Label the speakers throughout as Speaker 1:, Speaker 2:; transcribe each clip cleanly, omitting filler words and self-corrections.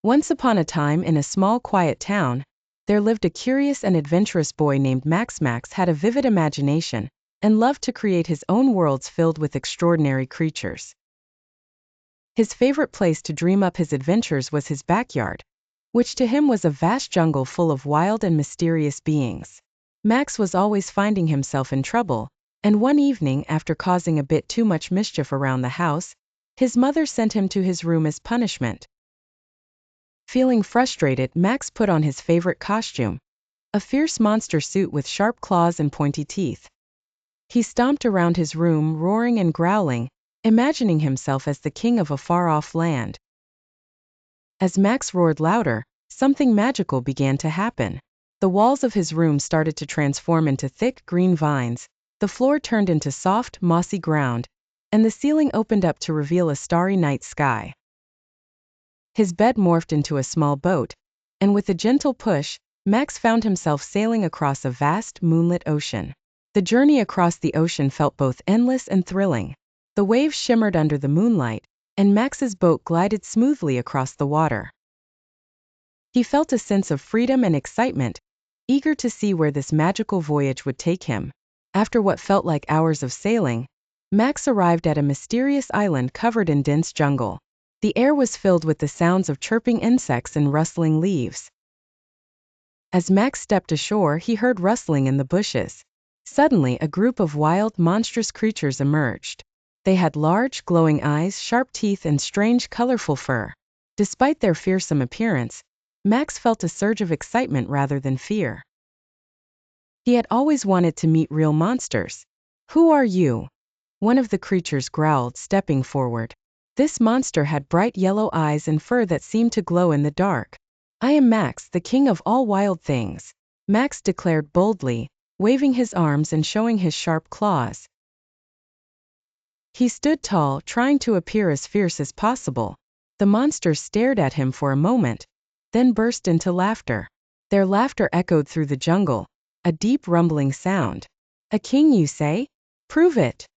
Speaker 1: Once upon a time in a small quiet town, there lived a curious and adventurous boy named Max. Max had a vivid imagination and loved to create his own worlds filled with extraordinary creatures. His favorite place to dream up his adventures was his backyard, which to him was a vast jungle full of wild and mysterious beings. Max was always finding himself in trouble, and one evening, after causing a bit too much mischief around the house, his mother sent him to his room as punishment. Feeling frustrated, Max put on his favorite costume, a fierce monster suit with sharp claws and pointy teeth. He stomped around his room, roaring and growling, imagining himself as the king of a far-off land. As Max roared louder, something magical began to happen. The walls of his room started to transform into thick green vines, the floor turned into soft, mossy ground, and the ceiling opened up to reveal a starry night sky. His bed morphed into a small boat, and with a gentle push, Max found himself sailing across a vast, moonlit ocean. The journey across the ocean felt both endless and thrilling. The waves shimmered under the moonlight, and Max's boat glided smoothly across the water. He felt a sense of freedom and excitement, eager to see where this magical voyage would take him. After what felt like hours of sailing, Max arrived at a mysterious island covered in dense jungle. The air was filled with the sounds of chirping insects and rustling leaves. As Max stepped ashore, he heard rustling in the bushes. Suddenly, a group of wild, monstrous creatures emerged. They had large, glowing eyes, sharp teeth, and strange, colorful fur. Despite their fearsome appearance, Max felt a surge of excitement rather than fear. He had always wanted to meet real monsters. "Who are you?" one of the creatures growled, stepping forward. This monster had bright yellow eyes and fur that seemed to glow in the dark. "I am Max, the king of all wild things," Max declared boldly, waving his arms and showing his sharp claws. He stood tall, trying to appear as fierce as possible. The monsters stared at him for a moment, then burst into laughter. Their laughter echoed through the jungle, a deep rumbling sound. "A king, you say? Prove it,"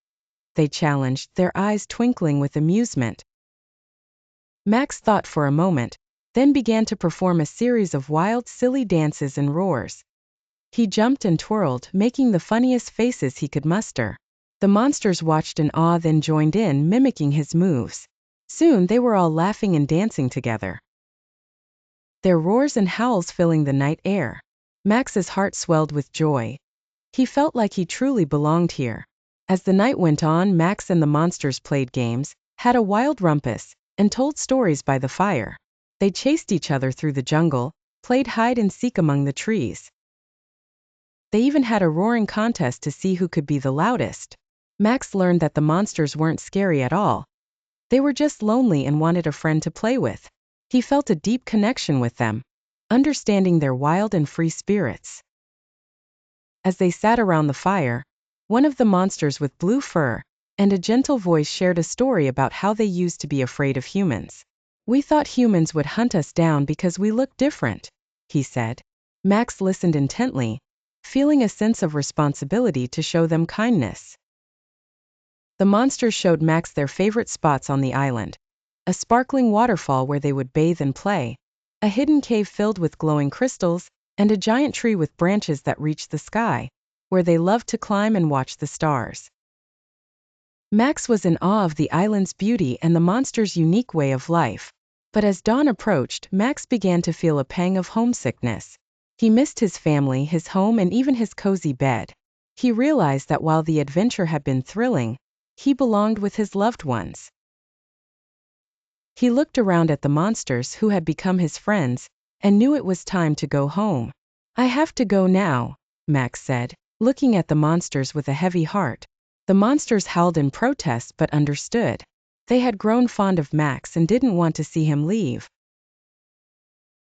Speaker 1: they challenged, their eyes twinkling with amusement. Max thought for a moment, then began to perform a series of wild, silly dances and roars. He jumped and twirled, making the funniest faces he could muster. The monsters watched in awe, then joined in, mimicking his moves. Soon they were all laughing and dancing together, their roars and howls filling the night air. Max's heart swelled with joy. He felt like he truly belonged here. As the night went on, Max and the monsters played games, had a wild rumpus, and told stories by the fire. They chased each other through the jungle, played hide and seek among the trees. They even had a roaring contest to see who could be the loudest. Max learned that the monsters weren't scary at all. They were just lonely and wanted a friend to play with. He felt a deep connection with them, understanding their wild and free spirits. As they sat around the fire, one of the monsters with blue fur and a gentle voice shared a story about how they used to be afraid of humans. "We thought humans would hunt us down because we looked different," he said. Max listened intently, feeling a sense of responsibility to show them kindness. The monsters showed Max their favorite spots on the island: a sparkling waterfall where they would bathe and play, a hidden cave filled with glowing crystals, and a giant tree with branches that reached the sky, where they loved to climb and watch the stars. Max was in awe of the island's beauty and the monsters' unique way of life. But as dawn approached, Max began to feel a pang of homesickness. He missed his family, his home, and even his cozy bed. He realized that while the adventure had been thrilling, he belonged with his loved ones. He looked around at the monsters who had become his friends, and knew it was time to go home. "I have to go now," Max said, looking at the monsters with a heavy heart. The monsters howled in protest but understood. They had grown fond of Max and didn't want to see him leave.